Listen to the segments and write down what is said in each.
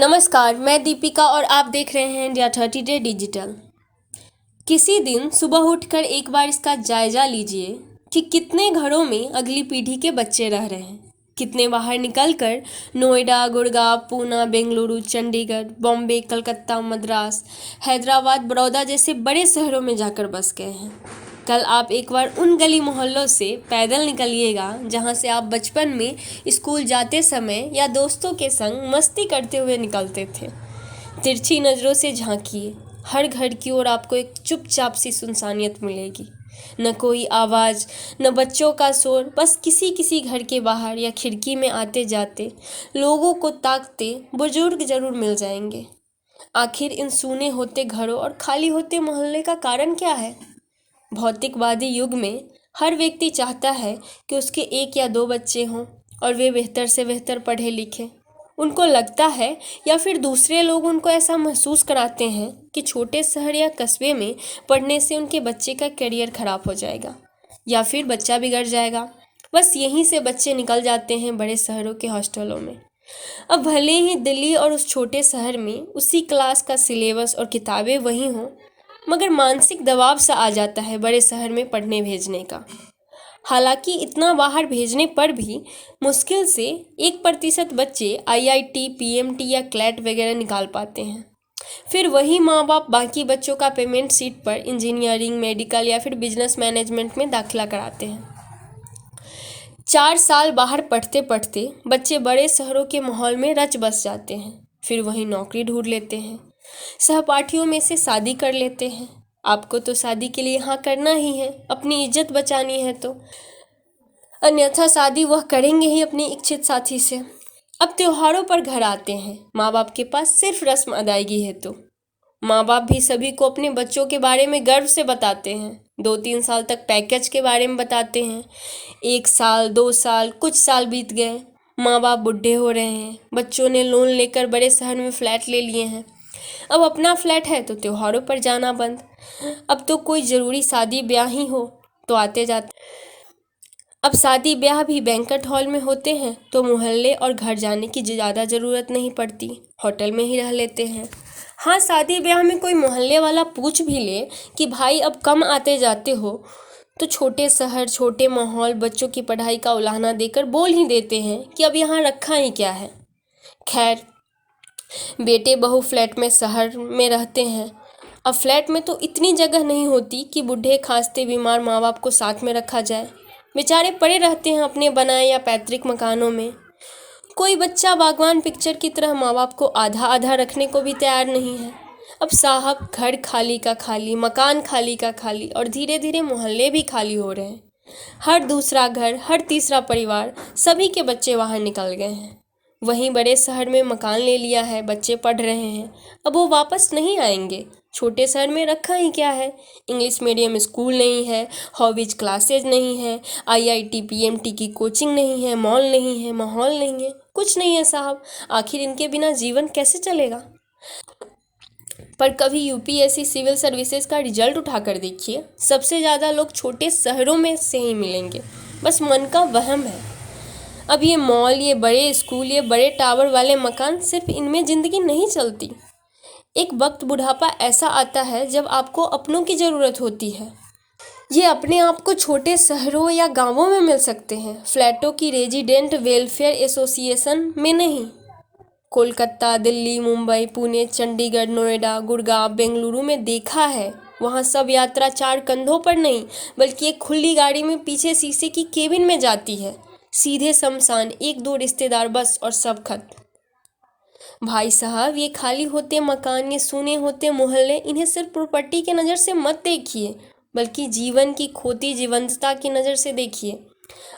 नमस्कार, मैं दीपिका और आप देख रहे हैं इंडिया 30 डे डिजिटल। किसी दिन सुबह उठकर एक बार इसका जायजा लीजिए कि कितने घरों में अगली पीढ़ी के बच्चे रह रहे हैं। कितने बाहर निकलकर नोएडा, गुड़गांव, पूना, बेंगलुरु, चंडीगढ़, बॉम्बे, कलकत्ता, मद्रास, हैदराबाद, बड़ौदा जैसे बड़े शहरों में जाकर बस गए हैं। कल आप एक बार उन गली मोहल्लों से पैदल निकलिएगा जहां से आप बचपन में स्कूल जाते समय या दोस्तों के संग मस्ती करते हुए निकलते थे। तिरछी नज़रों से झांकिए, हर घर की ओर आपको एक चुपचाप सी सुनसानियत मिलेगी। न कोई आवाज़, न बच्चों का शोर, बस किसी किसी घर के बाहर या खिड़की में आते जाते लोगों को ताकते बुजुर्ग जरूर मिल जाएंगे। आखिर इन सूने होते घरों और खाली होते मोहल्ले का कारण क्या है? भौतिकवादी युग में हर व्यक्ति चाहता है कि उसके एक या दो बच्चे हों और वे बेहतर से बेहतर पढ़े लिखें। उनको लगता है या फिर दूसरे लोग उनको ऐसा महसूस कराते हैं कि छोटे शहर या कस्बे में पढ़ने से उनके बच्चे का करियर खराब हो जाएगा या फिर बच्चा बिगड़ जाएगा। बस यहीं से बच्चे निकल जाते हैं बड़े शहरों के हॉस्टलों में। अब भले ही दिल्ली और उस छोटे शहर में उसी क्लास का सिलेबस और किताबें वही हों, मगर मानसिक दबाव सा आ जाता है बड़े शहर में पढ़ने भेजने का। हालांकि इतना बाहर भेजने पर भी मुश्किल से 1% बच्चे आईआईटी, पीएमटी या क्लैट वगैरह निकाल पाते हैं। फिर वही माँ बाप बाकी बच्चों का पेमेंट सीट पर इंजीनियरिंग, मेडिकल या फिर बिजनेस मैनेजमेंट में दाखिला कराते हैं। 4 साल बाहर पढ़ते पढ़ते बच्चे बड़े शहरों के माहौल में रच बस जाते हैं। फिर वही नौकरी ढूंढ लेते हैं, सहपाठियों में से शादी कर लेते हैं। आपको तो शादी के लिए हाँ करना ही है, अपनी इज्जत बचानी है तो, अन्यथा शादी वह करेंगे ही अपनी इच्छित साथी से। अब त्योहारों पर घर आते हैं माँ बाप के पास सिर्फ रस्म अदायगी है तो माँ बाप भी सभी को अपने बच्चों के बारे में गर्व से बताते हैं। 2-3 साल तक पैकेज के बारे में बताते हैं। 1 साल, 2 साल, कुछ साल बीत गए, माँ बाप बुढ़े हो रहे हैं, बच्चों ने लोन लेकर बड़े शहर में फ्लैट ले लिए हैं। अब अपना फ्लैट है तो त्योहारों पर जाना बंद। अब तो कोई ज़रूरी शादी ब्याह ही हो तो आते जाते। अब शादी ब्याह भी बैंक्वेट हॉल में होते हैं तो मोहल्ले और घर जाने की ज़्यादा ज़रूरत नहीं पड़ती, होटल में ही रह लेते हैं। हाँ, शादी ब्याह में कोई मोहल्ले वाला पूछ भी ले कि भाई अब कम आते जाते हो, तो छोटे शहर, छोटे माहौल, बच्चों की पढ़ाई का उलाहना देकर बोल ही देते हैं कि अब यहाँ रखा ही क्या है। खैर, बेटे बहू फ्लैट में शहर में रहते हैं। अब फ्लैट में तो इतनी जगह नहीं होती कि बूढ़े खांसते बीमार माँ बाप को साथ में रखा जाए। बेचारे पड़े रहते हैं अपने बनाए या पैतृक मकानों में। कोई बच्चा बागवान पिक्चर की तरह माँ बाप को आधा आधा रखने को भी तैयार नहीं है। अब साहब, घर खाली का खाली, मकान खाली का खाली और धीरे धीरे मोहल्ले भी खाली हो रहे हैं। हर दूसरा घर, हर तीसरा परिवार, सभी के बच्चे बाहर निकल गए हैं। वहीं बड़े शहर में मकान ले लिया है, बच्चे पढ़ रहे हैं, अब वो वापस नहीं आएंगे। छोटे शहर में रखा ही क्या है, इंग्लिश मीडियम स्कूल नहीं है, हॉबीज क्लासेज नहीं है, आईआईटी पीएमटी की कोचिंग नहीं है, मॉल नहीं है, माहौल नहीं है, कुछ नहीं है साहब। आखिर इनके बिना जीवन कैसे चलेगा? पर कभी यूपीएससी सिविल सर्विसेज का रिजल्ट उठाकर देखिए, सबसे ज़्यादा लोग छोटे शहरों में से ही मिलेंगे। बस मन का वहम है। अब ये मॉल, ये बड़े स्कूल, ये बड़े टावर वाले मकान, सिर्फ इनमें ज़िंदगी नहीं चलती। एक वक्त बुढ़ापा ऐसा आता है जब आपको अपनों की ज़रूरत होती है। ये अपने आप को छोटे शहरों या गांवों में मिल सकते हैं, फ्लैटों की रेजिडेंट वेलफेयर एसोसिएशन में नहीं। कोलकाता, दिल्ली, मुंबई, पुणे, चंडीगढ़, नोएडा, गुड़गांव, बेंगलुरु में देखा है। वहाँ सब यात्रा 4 कंधों पर नहीं बल्कि एक खुली गाड़ी में पीछे शीशे की केबिन में जाती है। सीधे शमशान, 1-2 रिश्तेदार बस और सब खत्म। भाई साहब, ये खाली होते मकान, ये सूने होते मोहल्ले, इन्हें सिर्फ प्रॉपर्टी के नज़र से मत देखिए, बल्कि जीवन की खोती जीवंतता की नज़र से देखिए।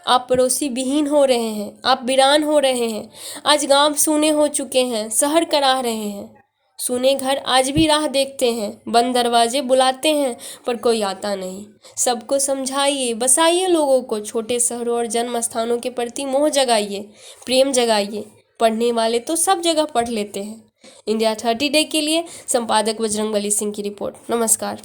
आप पड़ोसी विहीन हो रहे हैं, आप वीरान हो रहे हैं। आज गांव सूने हो चुके हैं, शहर कराह रहे हैं। सूने घर आज भी राह देखते हैं, बंद दरवाजे बुलाते हैं पर कोई आता नहीं। सबको समझाइए, बसाइए लोगों को, छोटे शहरों और जन्म स्थानों के प्रति मोह जगाइए, प्रेम जगाइए। पढ़ने वाले तो सब जगह पढ़ लेते हैं। इंडिया 30 डे के लिए संपादक बजरंगबली सिंह की रिपोर्ट। नमस्कार।